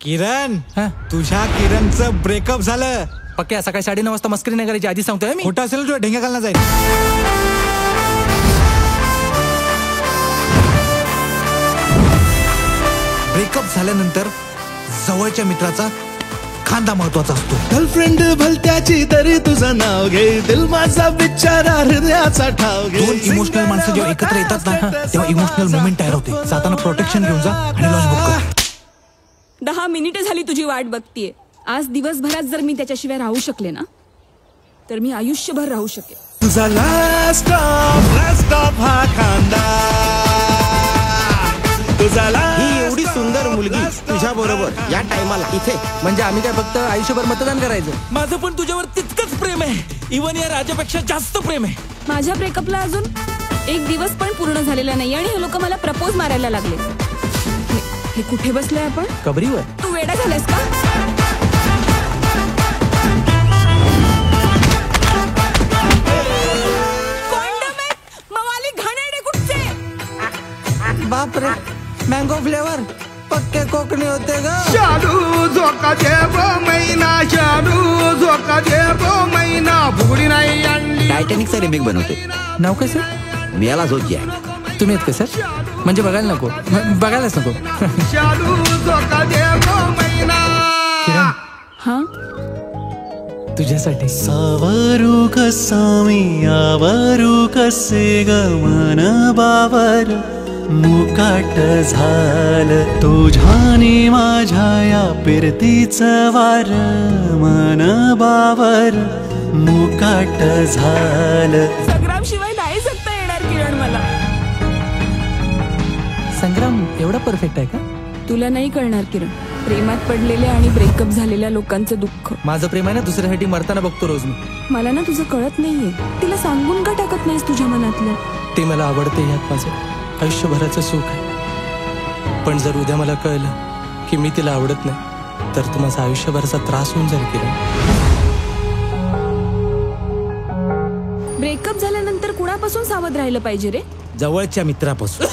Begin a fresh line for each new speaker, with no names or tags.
किरण, तुझ्या किरणचं ब्रेकअप झालं.
पक्क्या सकाळी 9:30 वाजता मस्करी नाही करायची, आधी सांगतोय मी.
खोटं असेल तुझ्या ढेंग्या घालणार जाईल. ब्रेकअप झाल्यानंतर जवळच्या मित्राचा खांदा महत्वाचा असतो.
गर्लफ्रेंड भलत्याची तरी तुझं नाव घे, दिल माझा बिचारा हृदयाचा ठाव घे.
दोन इमोशनल माणसं जेव्हा एकत्र येतात ना तेव्हा इमोशनल मोमेंट तयार होते. जाताना प्रोटेक्शन घेऊन जा आणि लॉन्च बुक कर.
10 मिनिटं झाली तुझी वाट बघतीये. आज दिवसभरात जर मी त्याच्याशिवाय राहू शकले ना तर मी आयुष्यभर राहू शकेल.
तुझा लास्ट स्टॉप हा खांदा, तुझा
ही एवढी सुंदर मुलगी तुझ्या बरोबर या टायमाला इथे,
म्हणजे आम्ही काय फक्त आयुष्यभर मतदान करायचं?
माझं पण तुझ्यावर तितकंच प्रेम आहे, इवन या राजापेक्षा जास्त प्रेम आहे.
माझ्या ब्रेकअपला अजून 1 दिवस पण पूर्ण झालेला नाही आणि हे लोक मला प्रपोज मारायला लागले. हे कुठे बसलोय आपण?
कबरीवर.
तू वेडा झालायस का?
बापरे, मँगो फ्लेवर पक्के कोकणी होते ग.
शालू झोका देवो मैना, शालू झोका देवो मैना, फुगडी नाही आणली.
टायटॅनिकचा रिमेक बनवते.
नाव कसं?
मियाला झोकी आहे.
तुम्ही आहेत का सर? म्हणजे बघायला नको, बघायलाच नको.
शालू झोका देवो मैना.
किरण,
हा
तुझ्यासाठी.
सावरू कसामी आवरू कसे गमन बावर, मुकाट झालं तुझ्याने माझ्या या पिरतीचं वार, मन बावर मुकाट झालं.
संग्राम शिवाय नाही जगता येणार किरण मला.
संग्राम एवढा परफेक्ट आहे का?
तुला नाही कळणार किरण, प्रेमात पडलेल्या आणि ब्रेकअप झालेल्या लोकांचं दुःख.
माझं प्रेम आहे ना दुसऱ्यासाठी मरताना बघतो रोज मी.
मला ना तुझं कळत नाहीये. तिला सांगून का टाकत नाहीस तुझ्या मनातलं?
ते मला आवडते, यात माझं आयुष्यभराचं सुख आहे. पण जर उद्या मला कळलं की मी तिला आवडत नाही तर तो माझा आयुष्यभराचा त्रास होऊन जाईल. किरण,
ब्रेकअप झाल्यानंतर कुणापासून सावध राहिलं पाहिजे रे?
जवळच्या मित्रापासून.